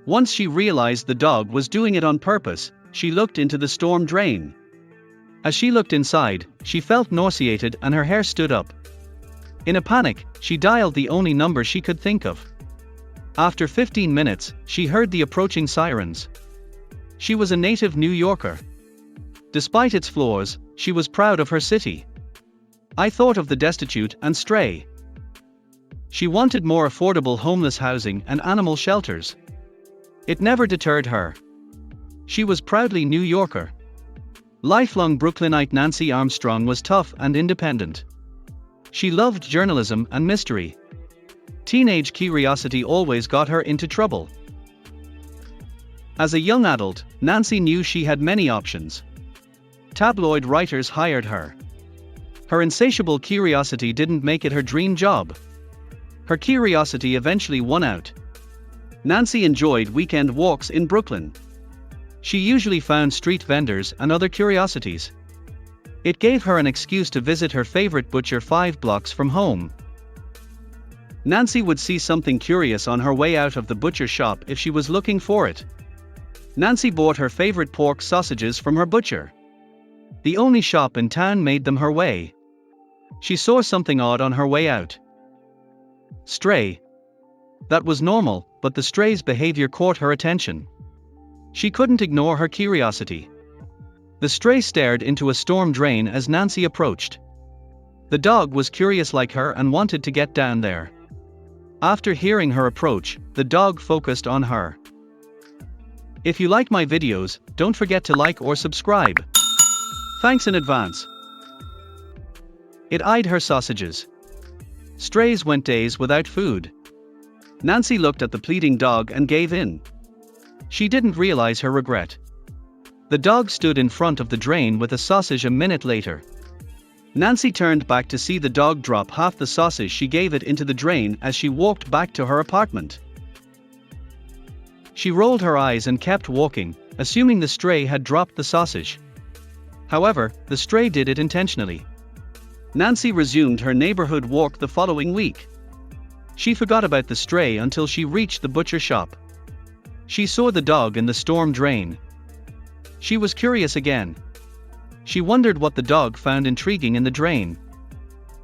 Once she realized the dog was doing it on purpose, she looked into the storm drain. As she looked inside, she felt nauseated and her hair stood up. In a panic, she dialed the only number she could think of. After 15 minutes, she heard the approaching sirens. She was a native New Yorker. Despite its flaws, she was proud of her city. I thought of the destitute and stray. She wanted more affordable homeless housing and animal shelters. It never deterred her. She was proudly New Yorker. Lifelong Brooklynite Nancy Armstrong was tough and independent. She loved journalism and mystery. Teenage curiosity always got her into trouble. As a young adult, Nancy knew she had many options. Tabloid writers hired her. Her insatiable curiosity didn't make it her dream job. Her curiosity eventually won out. Nancy enjoyed weekend walks in Brooklyn. She usually found street vendors and other curiosities. It gave her an excuse to visit her favorite butcher 5 blocks from home. Nancy would see something curious on her way out of the butcher shop if she was looking for it. Nancy bought her favorite pork sausages from her butcher. The only shop in town made them her way. She saw something odd on her way out. Stray. That was normal, but the stray's behavior caught her attention. She couldn't ignore her curiosity. The stray stared into a storm drain as Nancy approached. The dog was curious like her and wanted to get down there. After hearing her approach, the dog focused on her. If you like my videos, don't forget to like or subscribe. Thanks in advance. It eyed her sausages. Strays went days without food. Nancy looked at the pleading dog and gave in. She didn't realize her regret. The dog stood in front of the drain with a sausage a minute later. Nancy turned back to see the dog drop half the sausage she gave it into the drain as she walked back to her apartment. She rolled her eyes and kept walking, assuming the stray had dropped the sausage. However, the stray did it intentionally. Nancy resumed her neighborhood walk the following week. She forgot about the stray until she reached the butcher shop. She saw the dog in the storm drain. She was curious again. She wondered what the dog found intriguing in the drain.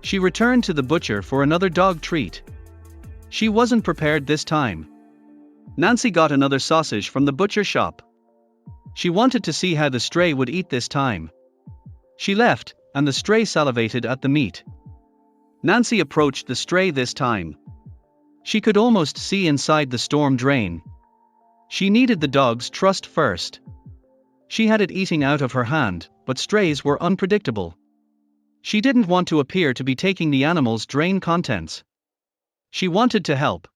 She returned to the butcher for another dog treat. She wasn't prepared this time. Nancy got another sausage from the butcher shop. She wanted to see how the stray would eat this time. She left, and the stray salivated at the meat. Nancy approached the stray this time. She could almost see inside the storm drain. She needed the dog's trust first. She had it eating out of her hand, but strays were unpredictable. She didn't want to appear to be taking the animal's drain contents. She wanted to help.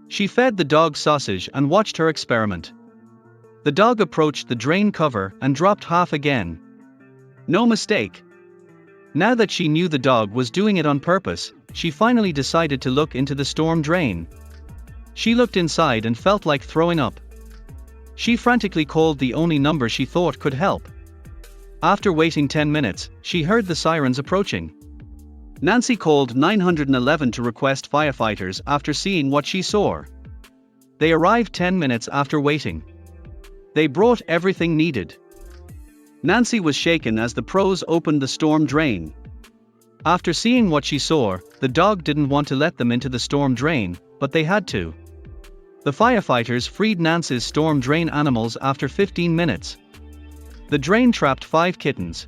She fed the dog sausage and watched her experiment. The dog approached the drain cover and dropped half again. No mistake. Now that she knew the dog was doing it on purpose, she finally decided to look into the storm drain. She looked inside and felt like throwing up. She frantically called the only number she thought could help. After waiting 10 minutes, she heard the sirens approaching. Nancy called 911 to request firefighters after seeing what she saw. They arrived 10 minutes after waiting. They brought everything needed. Nancy was shaken as the pros opened the storm drain. After seeing what she saw, the dog didn't want to let them into the storm drain, but they had to. The firefighters freed Nancy's storm drain animals after 15 minutes. The drain trapped 5 kittens.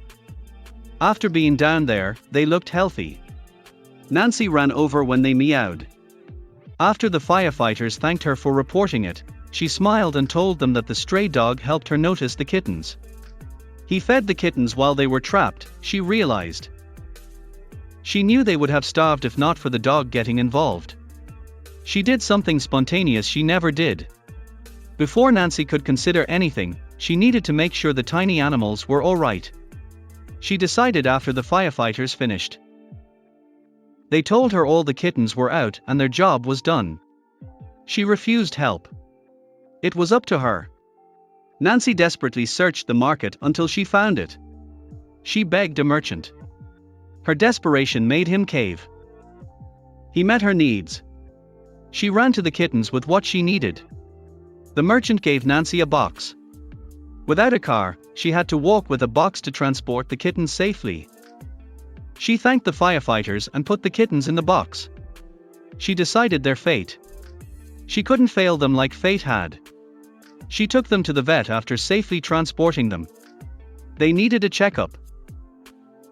After being down there, they looked healthy. Nancy ran over when they meowed. After the firefighters thanked her for reporting it, she smiled and told them that the stray dog helped her notice the kittens. He fed the kittens while they were trapped, she realized. She knew they would have starved if not for the dog getting involved. She did something spontaneous she never did. Before Nancy could consider anything, she needed to make sure the tiny animals were all right. She decided after the firefighters finished. They told her all the kittens were out and their job was done. She refused help. It was up to her. Nancy desperately searched the market until she found it. She begged a merchant. Her desperation made him cave. He met her needs. She ran to the kittens with what she needed. The merchant gave Nancy a box. Without a car, she had to walk with a box to transport the kittens safely. She thanked the firefighters and put the kittens in the box. She decided their fate. She couldn't fail them like fate had. She took them to the vet after safely transporting them. They needed a checkup.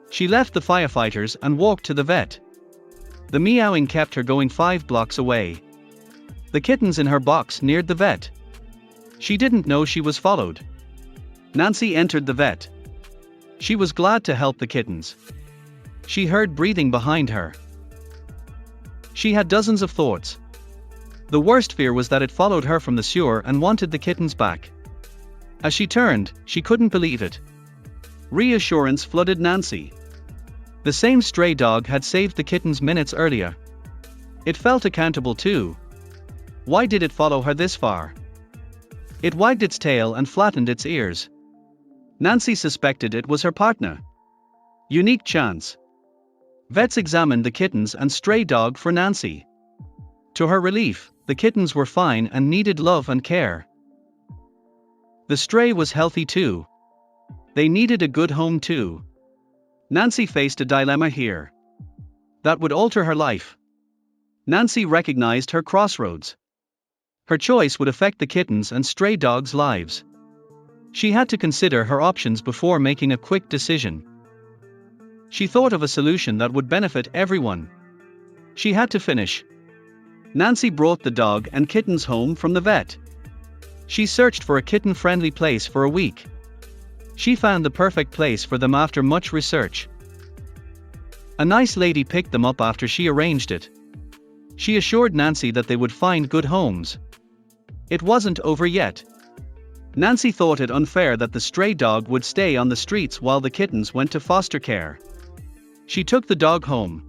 She left the firefighters and walked to the vet. The meowing kept her going 5 blocks away. The kittens in her box neared the vet. She didn't know she was followed. Nancy entered the vet. She was glad to help the kittens. She heard breathing behind her. She had dozens of thoughts. The worst fear was that it followed her from the sewer and wanted the kittens back. As she turned, she couldn't believe it. Reassurance flooded Nancy. The same stray dog had saved the kittens minutes earlier. It felt accountable too. Why did it follow her this far? It wagged its tail and flattened its ears. Nancy suspected it was her partner. Unique chance. Vets examined the kittens and stray dog for Nancy. To her relief, the kittens were fine and needed love and care. The stray was healthy too. They needed a good home too. Nancy faced a dilemma here. That would alter her life. Nancy recognized her crossroads. Her choice would affect the kittens and stray dogs' lives. She had to consider her options before making a quick decision. She thought of a solution that would benefit everyone. She had to finish. Nancy brought the dog and kittens home from the vet. She searched for a kitten-friendly place for a week. She found the perfect place for them after much research. A nice lady picked them up after she arranged it. She assured Nancy that they would find good homes. It wasn't over yet. Nancy thought it unfair that the stray dog would stay on the streets while the kittens went to foster care. She took the dog home.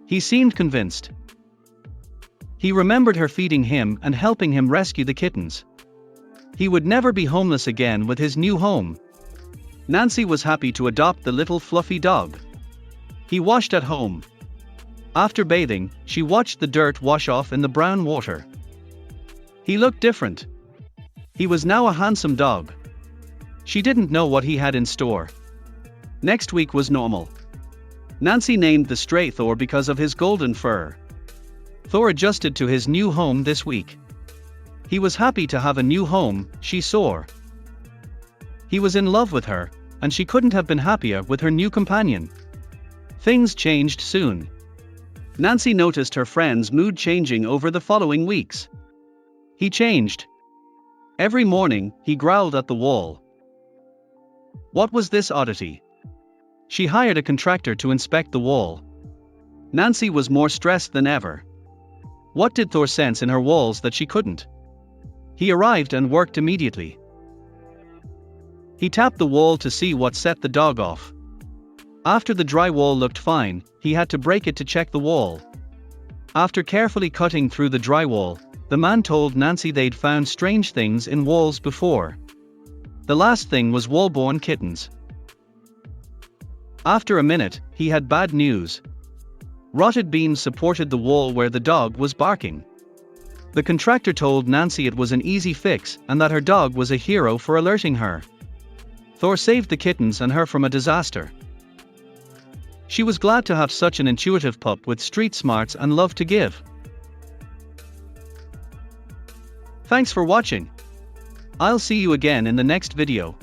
He seemed convinced. He remembered her feeding him and helping him rescue the kittens. He would never be homeless again with his new home. Nancy was happy to adopt the little fluffy dog. He washed at home. After bathing, she watched the dirt wash off in the brown water. He looked different. He was now a handsome dog. She didn't know what he had in store. Next week was normal. Nancy named the stray Thor because of his golden fur. Thor adjusted to his new home this week. He was happy to have a new home, she saw. He was in love with her, and she couldn't have been happier with her new companion. Things changed soon. Nancy noticed her friend's mood changing over the following weeks. He changed. Every morning, he growled at the wall. What was this oddity? She hired a contractor to inspect the wall. Nancy was more stressed than ever. What did Thor sense in her walls that she couldn't? He arrived and worked immediately. He tapped the wall to see what set the dog off. After the drywall looked fine, he had to break it to check the wall. After carefully cutting through the drywall, the man told Nancy they'd found strange things in walls before. The last thing was wall-borne kittens. After a minute, he had bad news. Rotted beams supported the wall where the dog was barking. The contractor told Nancy it was an easy fix and that her dog was a hero for alerting her. Thor saved the kittens and her from a disaster. She was glad to have such an intuitive pup with street smarts and love to give. Thanks for watching. I'll see you again in the next video.